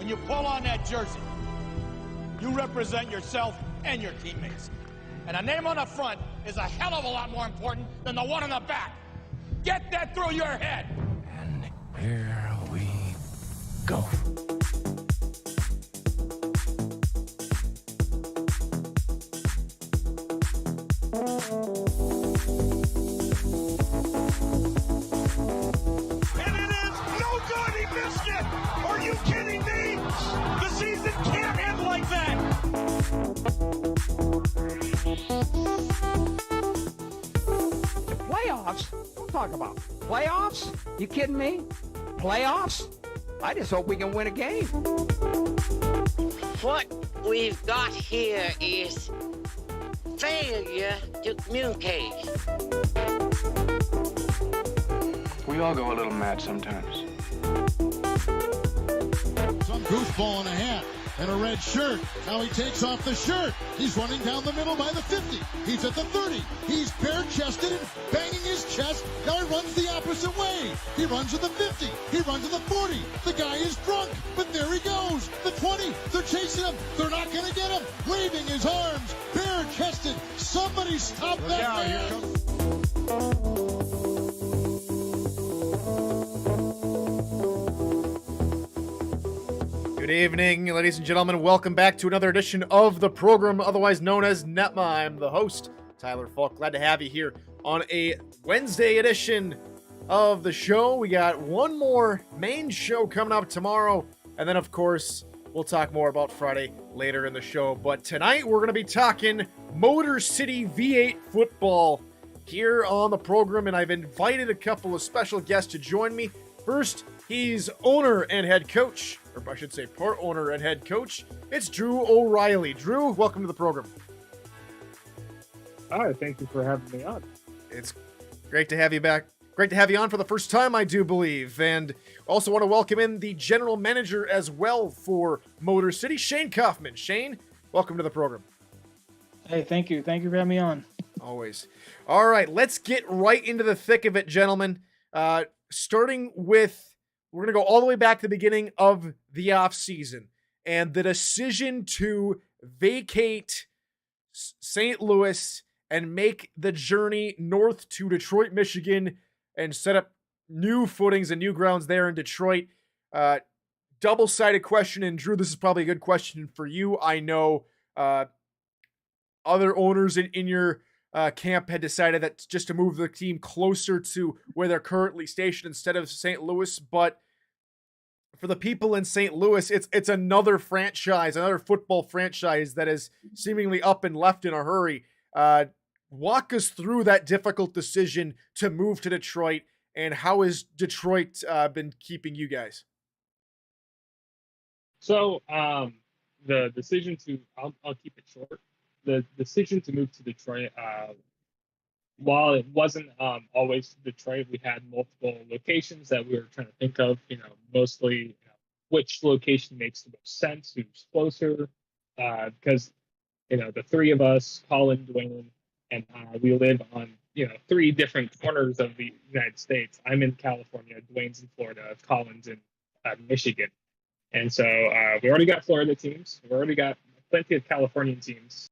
you pull on that jersey, you represent yourself and your teammates. And a name on the front is a hell of a lot more important than the one on the back. Get that through your head. And here we go. And it is no good. He missed it. Are you kidding me? The season can't end like that. Playoffs? Don't talk about playoffs. You kidding me? Playoffs? I just hope we can win a game. What we've got here is failure to communicate. We all go a little mad sometimes. Some goofball in a hat and a red shirt. Now he takes off the shirt. He's running down the middle by the 50. He's at the 30. He's bare-chested and banging his chest. Now he runs the opposite way. He runs to the 50. He runs to the 40. The guy is drunk, but there he goes. The 20. They're chasing him. They're not going to get him. Waving his arms. Bare-chested. Somebody stop that man. Good evening, ladies and gentlemen. Welcome back to another edition of the program, otherwise known as NETMA. I'm the host, Tyler Falk. Glad to have you here on a Wednesday edition of the show. We got one more main show coming up tomorrow, and then, of course, we'll talk more about Friday later in the show. But tonight, we're going to be talking Motor City V8 football here on the program, and I've invited a couple of special guests to join me. First, he's owner and head coach, or I should say part owner and head coach. It's Drew O'Reilly. Drew, welcome to the program. Hi, thank you for having me on. It's great to have you back. Great to have you on for the first time, I do believe. And also want to welcome in the general manager as well for Motor City, Shane Kaufman. Shane, welcome to the program. Hey, thank you. Thank you for having me on. Always. All right, let's get right into the thick of it, gentlemen. Starting with, we're going to go all the way back to the beginning of the offseason and the decision to vacate St. Louis and make the journey north to Detroit, Michigan, and set up new footings and new grounds there in Detroit. Double-sided question, and Drew, this is probably a good question for you. I know other owners in your camp had decided that just to move the team closer to where they're currently stationed instead of St. Louis, but for the people in St. Louis, it's another franchise, another football franchise that is seemingly up and left in a hurry. Walk us through that difficult decision to move to Detroit, and how has Detroit been keeping you guys? So the decision to, I'll keep it short. The decision to move to Detroit, while it wasn't always Detroit, we had multiple locations that we were trying to think of, mostly which location makes the most sense, who's closer, because, the three of us, Colin, Dwayne, and we live on, three different corners of the United States. I'm in California, Dwayne's in Florida, Colin's in Michigan. And so we already got Florida teams. We've already got plenty of Californian teams.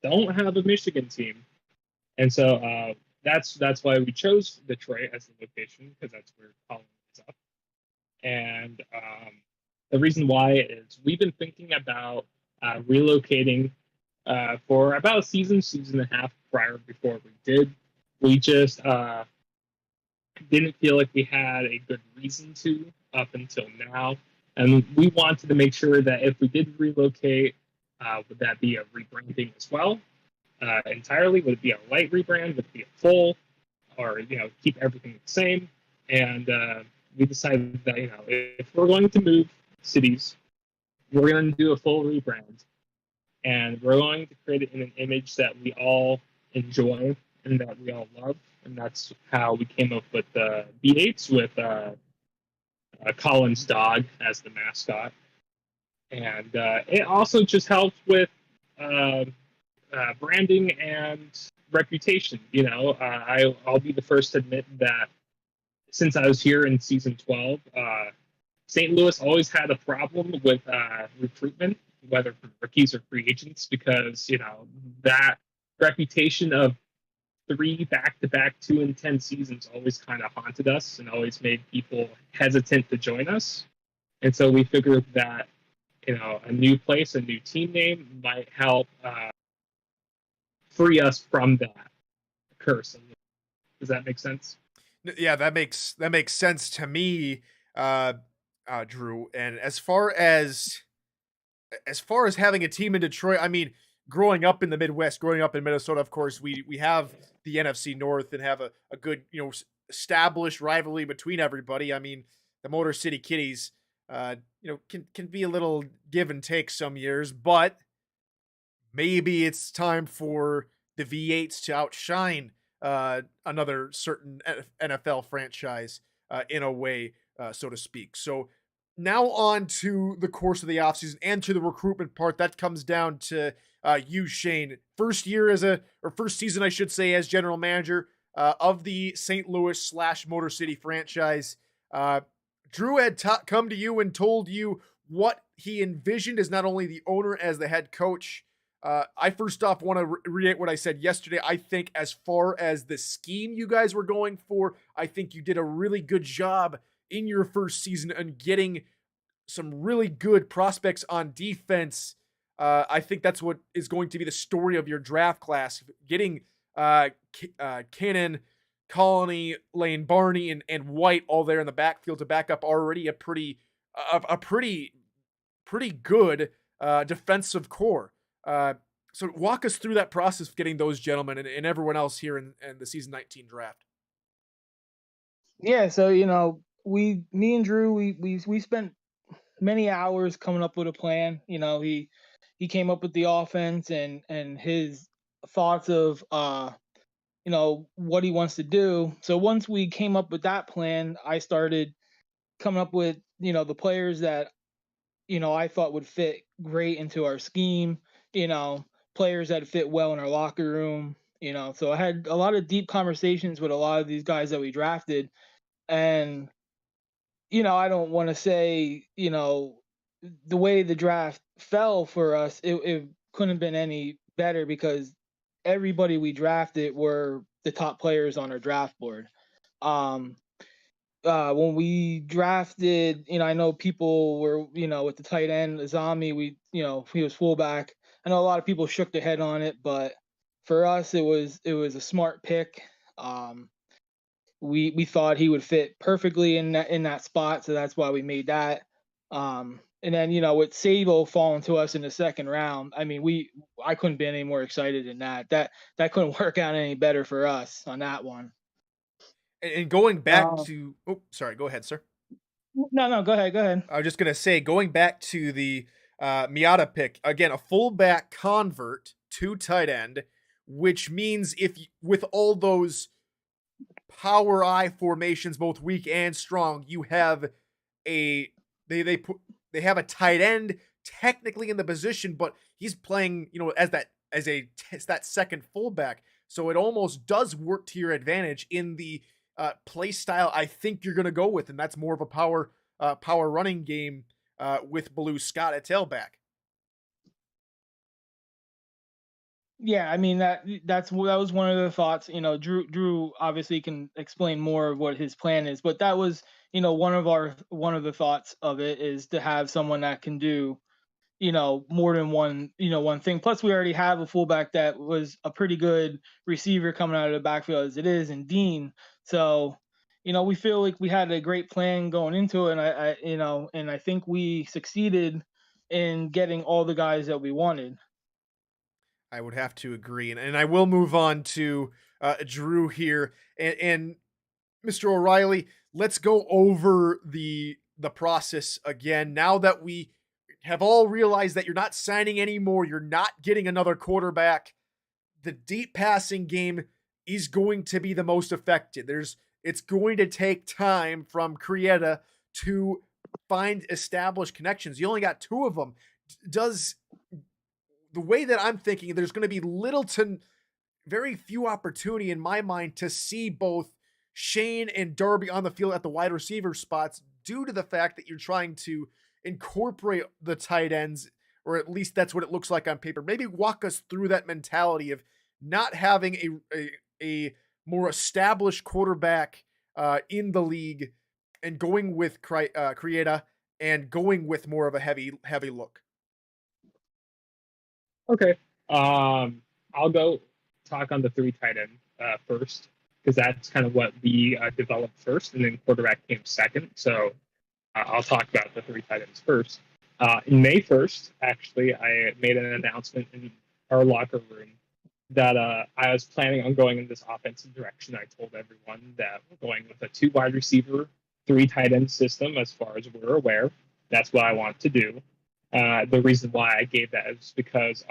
Don't have a Michigan team. And so that's why we chose Detroit as the location, because that's where Colin is up. And the reason why is we've been thinking about relocating for about a season and a half prior before we did. We just didn't feel like we had a good reason to up until now. And we wanted to make sure that if we did relocate, would that be a rebranding as well? Entirely? Would it be a light rebrand? Would it be a full? Or, keep everything the same? And we decided that, if we're going to move cities, we're going to do a full rebrand. And we're going to create it in an image that we all enjoy and that we all love. And that's how we came up with the V8s with Colin's dog as the mascot. And it also just helps with branding and reputation. I'll be the first to admit that since I was here in season 12, St. Louis always had a problem with recruitment, whether for rookies or free agents, because that reputation of 3 back-to-back 2-10 seasons always kind of haunted us and always made people hesitant to join us. And so we figured that a new place, a new team name might help free us from that curse. Does that make sense? Yeah, that makes sense to me, Drew. And as far as having a team in Detroit, I mean, growing up in the Midwest, growing up in Minnesota, of course, we have the NFC North and have a good, established rivalry between everybody. I mean, the Motor City Kitties, can be a little give and take some years, but maybe it's time for the V8s to outshine another certain NFL franchise in a way, so to speak. So now on to the course of the offseason and to the recruitment part. That comes down to you, Shane. First season, I should say, as general manager of the St. Louis / Motor City franchise. Drew had come to you and told you what he envisioned as not only the owner as the head coach. I first off want to reiterate what I said yesterday. I think as far as the scheme you guys were going for, I think you did a really good job in your first season and getting some really good prospects on defense. I think that's what is going to be the story of your draft class. Getting Cannon, Colony, Lane Barney, and White all there in the backfield to back up already a pretty good defensive core. So walk us through that process of getting those gentlemen and everyone else here in the season 19 draft. Yeah, so me and Drew, we spent many hours coming up with a plan. He came up with the offense and his thoughts of what he wants to do. So once we came up with that plan, I started coming up with the players that I thought would fit great into our scheme. Players that fit well in our locker room. So I had a lot of deep conversations with a lot of these guys that we drafted. And, I don't want to say, the way the draft fell for us, it couldn't have been any better because everybody we drafted were the top players on our draft board. When we drafted, I know people were, with the tight end, Azami, he was fullback. I know a lot of people shook their head on it, but for us, it was a smart pick. We thought he would fit perfectly in that spot, so that's why we made that. And then with Sabo falling to us in the second round, I mean I couldn't be any more excited than that. That couldn't work out any better for us on that one. And going back to sorry, go ahead, sir. No, go ahead. I was just gonna say, going back to the Miata pick again, a fullback convert to tight end, which means with all those power I formations, both weak and strong, you have they have a tight end technically in the position, but he's playing as that second fullback, so it almost does work to your advantage in the play style I think you're going to go with, and that's more of a power running game with Blue Scott at tailback. Yeah, I mean that was one of the thoughts. Drew obviously can explain more of what his plan is, but that was one of the thoughts of it is to have someone that can do more than one thing. Plus, we already have a fullback that was a pretty good receiver coming out of the backfield as it is in Dean. So, we feel like we had a great plan going into it, and I think we succeeded in getting all the guys that we wanted. I would have to agree, and I will move on to Drew here, and Mr. O'Reilly. Let's go over the process again. Now that we have all realized that you're not signing anymore, you're not getting another quarterback, the deep passing game is going to be the most affected. It's going to take time from Crietta to find established connections. You only got 2 of them. The way that I'm thinking, there's going to be little to very few opportunity in my mind to see both Shane and Darby on the field at the wide receiver spots due to the fact that you're trying to incorporate the tight ends, or at least that's what it looks like on paper. Maybe walk us through that mentality of not having a more established quarterback in the league and going with Creata and going with more of a heavy look. Okay. I'll go talk on the 3 tight end first, because that's kind of what we developed first, and then quarterback came second. So I'll talk about the 3 tight ends first. In May 1st, actually, I made an announcement in our locker room that I was planning on going in this offensive direction. I told everyone that we're going with a 2 wide receiver, 3 tight end system as far as we're aware. That's what I want to do. The reason why I gave that is because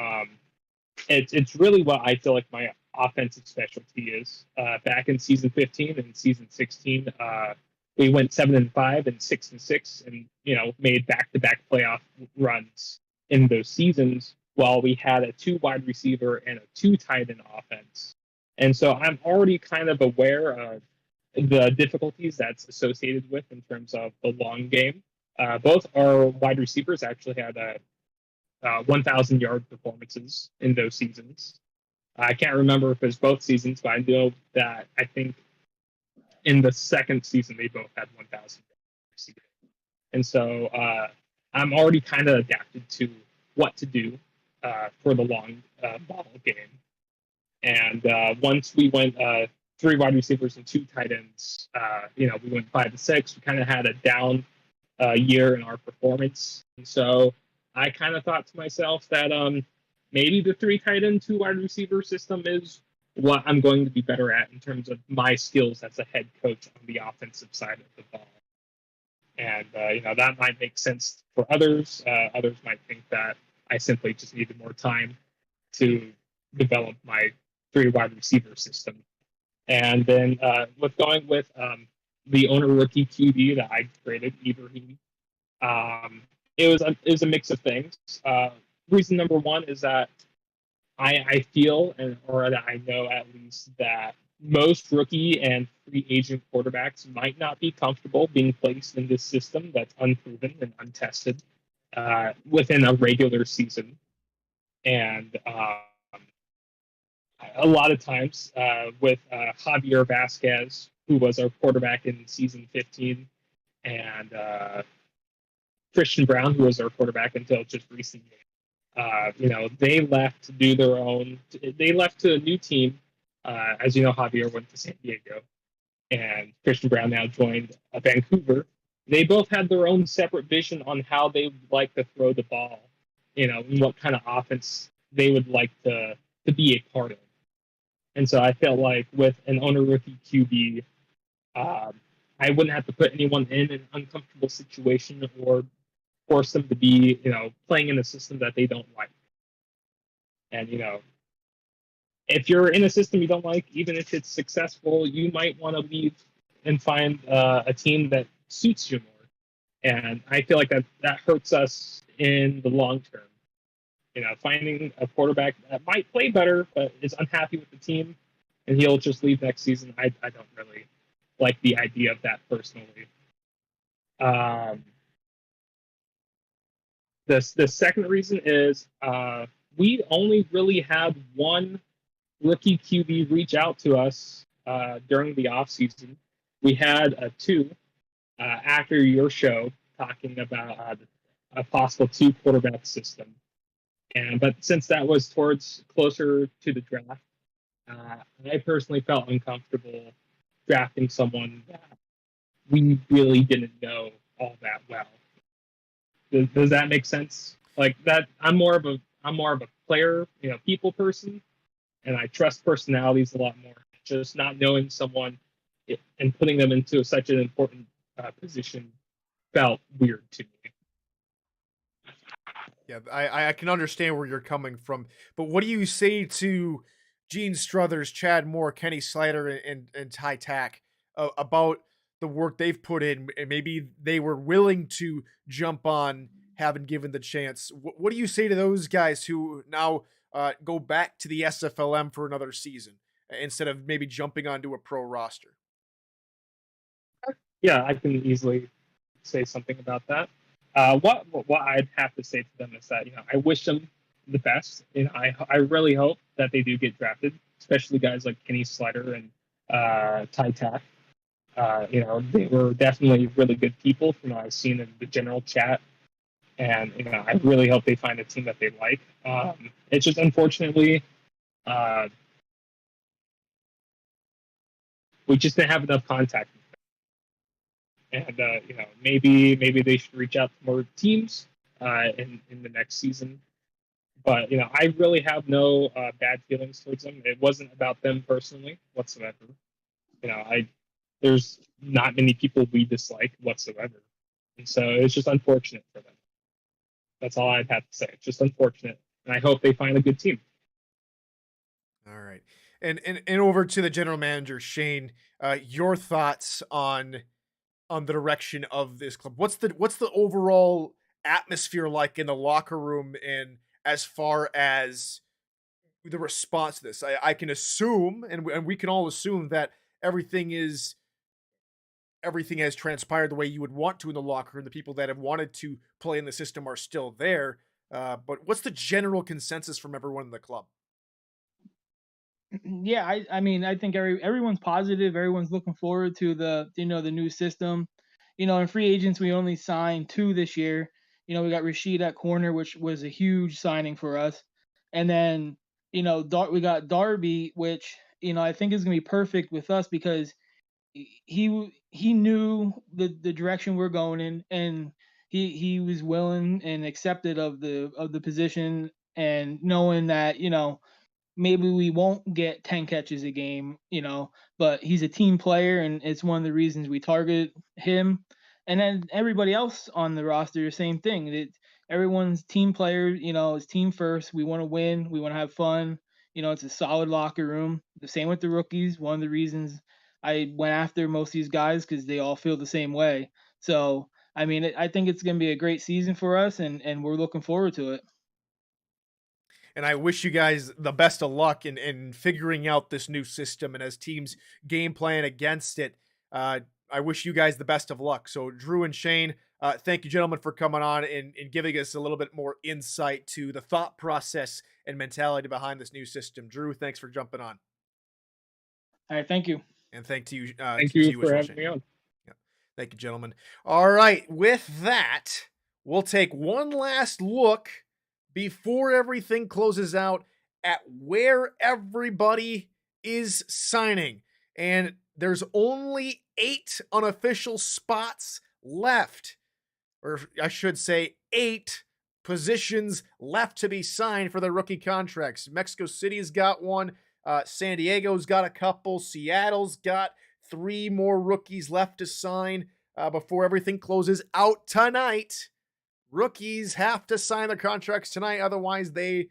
it's really what I feel like my offensive specialty is. Back in season 15 and season 16, we went 7-5 and 6-6, and made back-to-back playoff runs in those seasons, while we had a 2 wide receiver and a 2 tight end offense. And so I'm already kind of aware of the difficulties that's associated with in terms of the long game. Both our wide receivers actually had 1,000-yard performances in those seasons. I can't remember if it was both seasons, but I know that I think in the second season they both had 1,000 receivers. And so I'm already kind of adapted to what to do for the long ball game. And once we went 3 wide receivers and 2 tight ends, we went 5-6. We kind of had a down year in our performance. And so I kind of thought to myself that maybe the 3 tight end, 2 wide receiver system is what I'm going to be better at in terms of my skills as a head coach on the offensive side of the ball. And, that might make sense for others. Others might think that I simply just needed more time to develop my 3 wide receiver system. And then with going with the owner rookie QB that I created, Ibrahim, it was a mix of things. Reason number one is that I feel, or that I know at least, that most rookie and free agent quarterbacks might not be comfortable being placed in this system that's unproven and untested within a regular season. And a lot of times with Javier Vasquez, who was our quarterback in season 15, and Christian Brown, who was our quarterback until just recently, they left to do their own. They left to a new team. As you know, Javier went to San Diego, and Christian Brown now joined Vancouver. They both had their own separate vision on how they would like to throw the ball, and what kind of offense they would like to be a part of. And so I felt like with an owner rookie QB, I wouldn't have to put anyone in an uncomfortable situation or force them to be, playing in a system that they don't like. And, if you're in a system you don't like, even if it's successful, you might want to leave and find a team that suits you more. And I feel like that hurts us in the long term. Finding a quarterback that might play better but is unhappy with the team, and he'll just leave next season. I don't really like the idea of that personally. The second reason is we only really had one rookie QB reach out to us during the offseason. We had 2 after your show talking about a possible 2 quarterback system. But since that was towards closer to the draft, I personally felt uncomfortable drafting someone that we really didn't know all that well. Does that make sense? Like that, I'm more of a player, people person, and I trust personalities a lot more. Just not knowing someone and putting them into such an important position felt weird to me. Yeah, I can understand where you're coming from, but what do you say to Gene Struthers, Chad Moore, Kenny Slater, and Ty Tack about the work they've put in, and maybe they were willing to jump on, having given the chance? What do you say to those guys who now go back to the SFLM for another season instead of maybe jumping onto a pro roster? Yeah, I can easily say something about that. What I'd have to say to them is that, I wish them the best. I really hope that they do get drafted, especially guys like Kenny Slider and Ty Tack. They were definitely really good people from what I've seen in the general chat. And, I really hope they find a team that they like. It's just unfortunately, we just didn't have enough contact. And, maybe they should reach out to more teams in the next season. But, I really have no bad feelings towards them. It wasn't about them personally whatsoever. There's not many people we dislike whatsoever. And so it's just unfortunate for them. That's all I'd have to say. It's just unfortunate. And I hope they find a good team. All right. And over to the general manager, Shane, your thoughts on the direction of this club. What's the overall atmosphere like in the locker room, and as far as the response to this? I can assume, and we can all assume, that everything has transpired the way you would want to in the locker room. The people that have wanted to play in the system are still there. But what's the general consensus from everyone in the club? Yeah, I mean, I think everyone's positive. Everyone's looking forward to the new system. In free agents, we only signed 2 this year. We got Rashid at corner, which was a huge signing for us. And then, we got Darby, which, I think is going to be perfect with us because he knew the direction we're going in, and he was willing and accepted of the position, and knowing that, maybe we won't get 10 catches a game, but he's a team player, and it's one of the reasons we target him. And then everybody else on the roster, same thing. Everyone's team player, is team first. We want to win. We want to have fun. It's a solid locker room. The same with the rookies. One of the reasons I went after most of these guys, because they all feel the same way. So, I mean, I think it's going to be a great season for us, and we're looking forward to it. And I wish you guys the best of luck in figuring out this new system, and as teams game plan against it. I wish you guys the best of luck. So Drew and Shane, thank you, gentlemen, for coming on and giving us a little bit more insight to the thought process and mentality behind this new system. Drew, thanks for jumping on. All right, thank you. And thank you for having me on. Yeah. Thank you, gentlemen. All right, with that, we'll take one last look before everything closes out at where everybody is signing. And there's only 8 unofficial spots left, or I should say 8 positions left to be signed for their rookie contracts. Mexico City's got one. San Diego's got a couple. Seattle's got 3 more rookies left to sign before everything closes out tonight. Rookies have to sign their contracts tonight, otherwise they,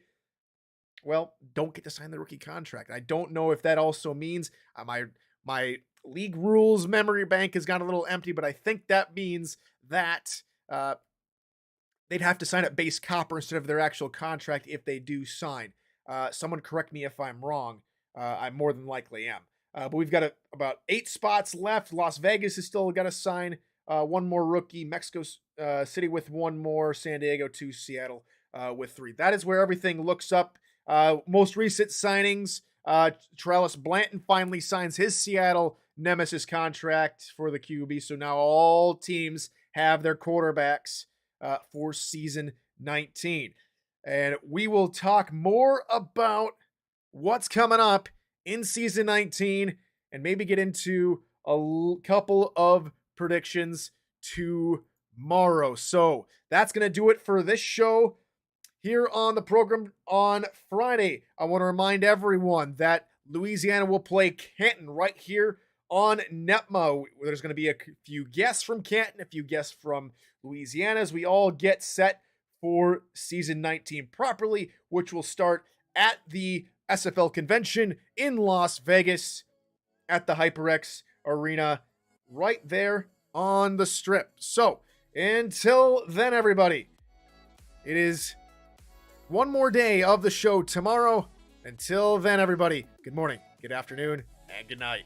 don't get to sign the rookie contract. I don't know if that also means my league rules memory bank has got a little empty, but I think that means that they'd have to sign at base copper instead of their actual contract if they do sign. Someone correct me if I'm wrong. I more than likely am. But we've got about 8 spots left. Las Vegas has still got to sign 1 more rookie. Mexico City with 1 more. San Diego 2. Seattle with 3. That is where everything looks up. Most recent signings, Trellis Blanton finally signs his Seattle Nemesis contract for the QB. So now all teams have their quarterbacks for season 19. And we will talk more about what's coming up in season 19 and maybe get into a couple of predictions tomorrow. So that's going to do it for this show here on the program on Friday. I want to remind everyone that Louisiana will play Canton right here on NETMA. There's going to be a few guests from Canton, a few guests from Louisiana as we all get set for season 19 properly, which will start at the SFL convention in Las Vegas at the HyperX Arena right there on the Strip. So until then, everybody, it is one more day of the show tomorrow. Until then, everybody, good morning, good afternoon, and good night.